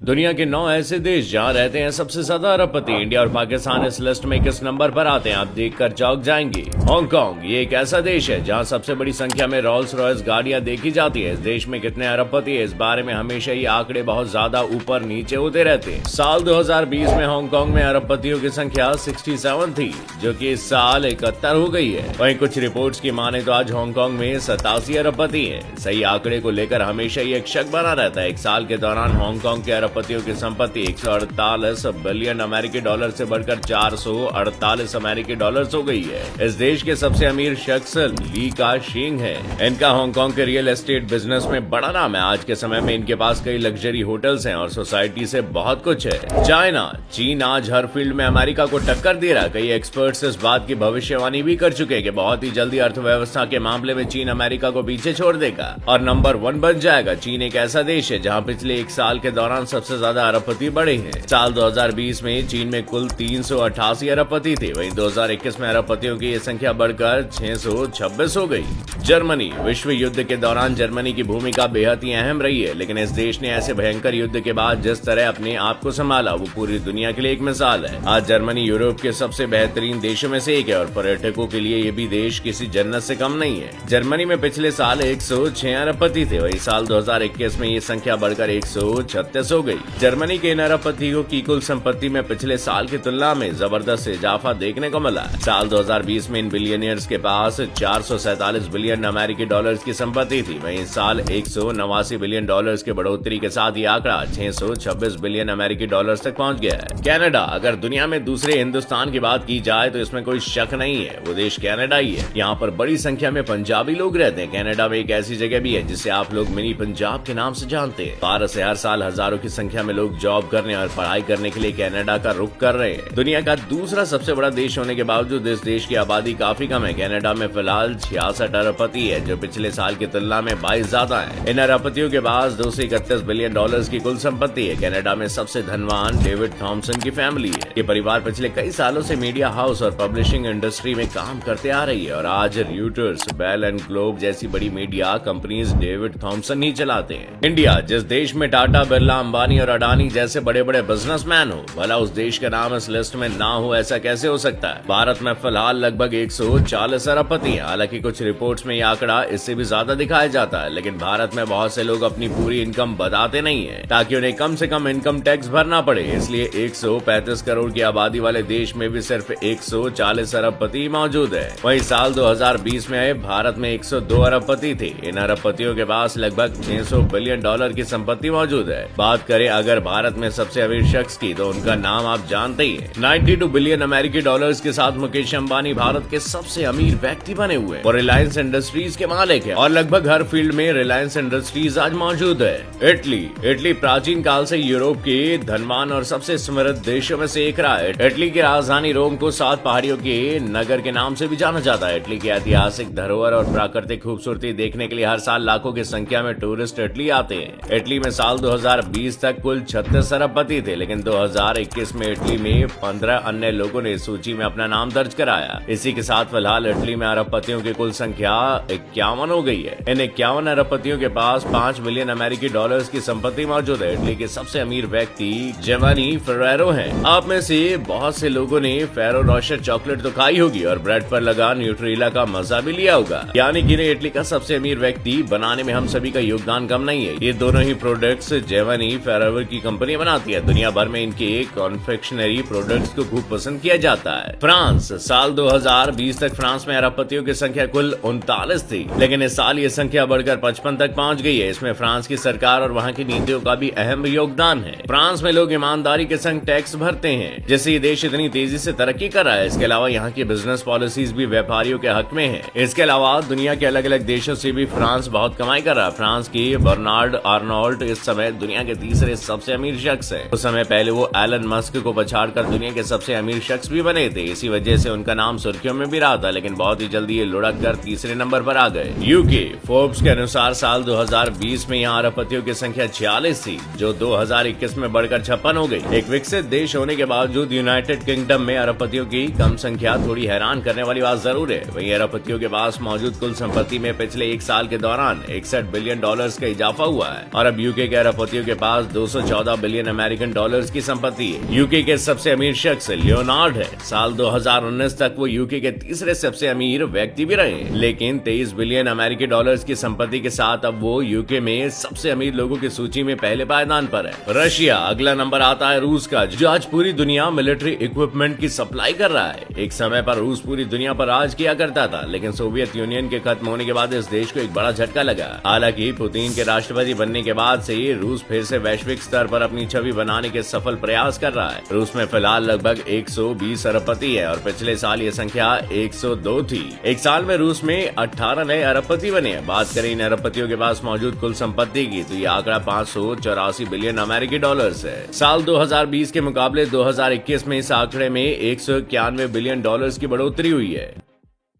दुनिया के 9 ऐसे देश जहां रहते हैं सबसे ज्यादा अरबपति। इंडिया और पाकिस्तान इस लिस्ट में किस नंबर पर आते हैं आप देखकर चौंक जाएंगे। हांगकांग ये एक ऐसा देश है जहां सबसे बड़ी संख्या में रोल्स रॉयस गाड़ियां देखी जाती है। इस देश में कितने अरबपति है इस बारे में हमेशा ये आंकड़े बहुत ज्यादा ऊपर नीचे होते रहते हैं। साल 2020 में हांगकांग में अरबपतियों की संख्या 67 थी, जो कि इस साल 71 हो गई है। वहीं कुछ रिपोर्ट्स की माने तो आज हांगकांग में 87 अरबपति है। सही आंकड़े को लेकर हमेशा ये एक शक बना रहता है। एक साल के दौरान हांगकांग के पतियों की संपत्ति 148 बिलियन अमेरिकी डॉलर से बढ़कर 448 अमेरिकी डॉलर्स हो गई है। इस देश के सबसे अमीर शख्स ली का शिंग है। इनका हांगकांग के रियल एस्टेट बिजनेस में बड़ा नाम है। आज के समय में इनके पास कई लग्जरी होटल्स हैं और सोसाइटी से बहुत कुछ है। चाइना चीन आज हर फील्ड में अमेरिका को टक्कर दे रहा। कई एक्सपर्ट्स इस बात की भविष्यवाणी भी कर चुके हैं कि बहुत ही जल्दी अर्थव्यवस्था के मामले में चीन अमेरिका को पीछे छोड़ देगा और नंबर 1 बन जाएगा। चीन एक ऐसा देश है जहाँ पिछले एक साल के दौरान सबसे ज्यादा अरबपति बढ़े हैं। साल 2020 में चीन में कुल 388 अरबपति थे। वहीं 2021 में अरबपतियों की ये संख्या बढ़कर 626 हो गई। जर्मनी विश्व युद्ध के दौरान जर्मनी की भूमिका बेहद ही अहम रही है, लेकिन इस देश ने ऐसे भयंकर युद्ध के बाद जिस तरह अपने आप को संभाला वो पूरी दुनिया के लिए एक मिसाल है। आज जर्मनी यूरोप के सबसे बेहतरीन देशों में से एक है और पर्यटकों के लिए ये भी देश किसी जन्नत से कम नहीं है। जर्मनी में पिछले साल 106 अरबपति थे। वहीं साल 2021 में ये संख्या बढ़कर 136 हो गई। जर्मनी के इन अरबपतियों की कुल संपत्ति में पिछले साल की तुलना में जबरदस्त इजाफा देखने को मिला। साल 2020 में इन बिलियनियर्स के पास 447 बिलियन अमेरिकी डॉलर्स की संपत्ति थी। वहीं इस साल 189 बिलियन डॉलर्स के बढ़ोतरी के साथ ये आंकड़ा 626 बिलियन अमेरिकी डॉलर्स तक पहुंच गया है। कनाडा अगर दुनिया में दूसरे हिंदुस्तान की बात की जाए तो इसमें कोई शक नहीं है, वो देश कनाडा ही है। यहाँ पर बड़ी संख्या में पंजाबी लोग रहते हैं। कनाडा में एक ऐसी जगह भी है जिसे आप लोग मिनी पंजाब के नाम से जानते हैं। भारत से हर साल हजारों की संख्या में लोग जॉब करने और पढ़ाई करने के लिए कनाडा का रुख कर रहे हैं। दुनिया का दूसरा सबसे बड़ा देश होने के बावजूद इस देश की आबादी काफी कम है। कनाडा में फिलहाल 66 अरबपति है, जो पिछले साल की तुलना में 22 ज्यादा है। इन अरबपतियों के पास 231 बिलियन डॉलर्स की कुल संपत्ति है। कनाडा में सबसे धनवान डेविड थॉमसन की फैमिली है। ये परिवार पिछले कई सालों से मीडिया हाउस और पब्लिशिंग इंडस्ट्री में काम करते आ रही है और आज रॉयटर्स, बेल एंड ग्लोब जैसी बड़ी मीडिया कंपनीज डेविड थॉमसन ही चलाते हैं। इंडिया जिस देश में टाटा, बिरला, अंबानी और अडानी जैसे बड़े बड़े बिजनेसमैन हो, भला उस देश का नाम इस लिस्ट में ना हो, ऐसा कैसे हो सकता है। भारत में फिलहाल लगभग 140 अरबपति हैं। हालांकि कुछ रिपोर्ट्स में यह आंकड़ा इससे भी ज्यादा दिखाया जाता है, लेकिन भारत में बहुत से लोग अपनी पूरी इनकम बताते नहीं है ताकि उन्हें कम से कम इनकम टैक्स भरना पड़े। इसलिए 135 करोड़ की आबादी वाले देश में भी सिर्फ 140 अरबपति मौजूद है। वहीं साल 2020 में भारत में 102 अरबपति थे। इन अरबपतियों के पास लगभग 600 बिलियन डॉलर की संपत्ति मौजूद है। बात करें अगर भारत में सबसे अमीर शख्स की तो उनका नाम आप जानते ही हैं। 92 बिलियन अमेरिकी डॉलर्स के साथ मुकेश अंबानी भारत के सबसे अमीर व्यक्ति बने हुए हैं। वो रिलायंस इंडस्ट्रीज के मालिक है और लगभग हर फील्ड में रिलायंस इंडस्ट्रीज आज मौजूद है। इटली प्राचीन काल से यूरोप के धनवान और सबसे समृद्ध देशों में से एक रहा है। इटली की राजधानी रोम को 7 पहाड़ियों के नगर के नाम से भी जाना जाता है। इटली की ऐतिहासिक धरोहर और प्राकृतिक खूबसूरती देखने के लिए हर साल लाखों की संख्या में टूरिस्ट इटली आते हैं। इटली में साल 2020 तक कुल 36 अरबपति थे, लेकिन 2021 में इटली में 15 अन्य लोगों ने सूची में अपना नाम दर्ज कराया। इसी के साथ फिलहाल इटली में अरबपतियों की कुल संख्या 51 हो गई है। इन 51 अरबपतियों के पास 5 बिलियन अमेरिकी डॉलर्स की संपत्ति मौजूद है। इटली के सबसे अमीर व्यक्ति जियोवानी फेरेरो हैं। आप में से बहुत से लोगों ने फेरो रोशर चॉकलेट तो खाई होगी और ब्रेड पर लगा न्यूट्रेला का मजा भी लिया होगा। यानी कि इटली का सबसे अमीर व्यक्ति बनाने में हम सभी का योगदान कम नहीं है। ये दोनों ही प्रोडक्ट्स जियोवानी फेरेरो की कंपनी बनाती है। दुनिया भर में इनके कॉन्फेक्शनरी प्रोडक्ट्स को खूब पसंद किया जाता है। फ्रांस साल 2020 तक फ्रांस में अरबपतियों की संख्या कुल 39 थी, लेकिन इस साल ये संख्या बढ़कर 55 तक पहुंच गई है। इसमें फ्रांस की सरकार और वहां की नीतियों का भी अहम योगदान है। फ्रांस में लोग ईमानदारी के संग टैक्स भरते हैं, जिससे ये देश इतनी तेजी से तरक्की कर रहा है। इसके अलावा यहाँ की बिजनेस पॉलिसीज भी व्यापारियों के हक में है। इसके अलावा दुनिया के अलग अलग देशों से भी फ्रांस बहुत कमाई कर रहा है। फ्रांस की बर्नार्ड आर्नोल्ट इस समय दुनिया के तीसरे सबसे अमीर शख्स है। कुछ समय पहले वो एलन मस्क को पछाड़कर दुनिया के सबसे अमीर शख्स भी बने थे। इसी वजह से उनका नाम सुर्खियों में भी रहा था, लेकिन बहुत ही जल्दी ये लुढ़क कर तीसरे नंबर पर आ गए। यूके फोर्ब्स के अनुसार साल 2020 में यहाँ अरबपतियों की संख्या 46 थी, जो 2021 में बढ़कर 56 हो गई। एक विकसित देश होने के बावजूद यूनाइटेड किंगडम में अरबपतियों की कम संख्या थोड़ी हैरान करने वाली बात जरूर है। वहीं अरबपतियों के पास मौजूद कुल संपत्ति में पिछले एक साल के दौरान 61 बिलियन डॉलर्स का इजाफा हुआ है और अब यूके के अरबपतियों के पास 214 बिलियन अमेरिकन डॉलर्स की संपत्ति है। यूके के सबसे अमीर शख्स लियोनार्ड है। साल 2019 तक वो यूके के तीसरे सबसे अमीर व्यक्ति भी रहे, लेकिन 23 बिलियन अमेरिकी डॉलर्स की संपत्ति के साथ अब वो यूके में सबसे अमीर लोगों की सूची में पहले पायदान पर है। रशिया, अगला नंबर आता है रूस का, जो आज पूरी दुनिया मिलिट्री इक्विपमेंट की सप्लाई कर रहा है। एक समय पर रूस पूरी दुनिया पर राज किया करता था, लेकिन सोवियत यूनियन के खत्म होने के बाद इस देश को एक बड़ा झटका लगा। हालांकि पुतिन के राष्ट्रपति बनने के बाद से ही रूस फिर से वैश्विक स्तर पर अपनी छवि बनाने के सफल प्रयास कर रहा है। रूस में फिलहाल लगभग 120 अरबपति है और पिछले साल ये संख्या 102 थी। एक साल में रूस में 18 नए अरबपति बने हैं। बात करें इन अरबपतियों के पास मौजूद कुल संपत्ति की, तो ये आंकड़ा 584 बिलियन अमेरिकी डॉलर्स है। साल 2020 के मुकाबले 2021 में इस आंकड़े में 191 बिलियन डॉलर्स की बढ़ोतरी हुई है।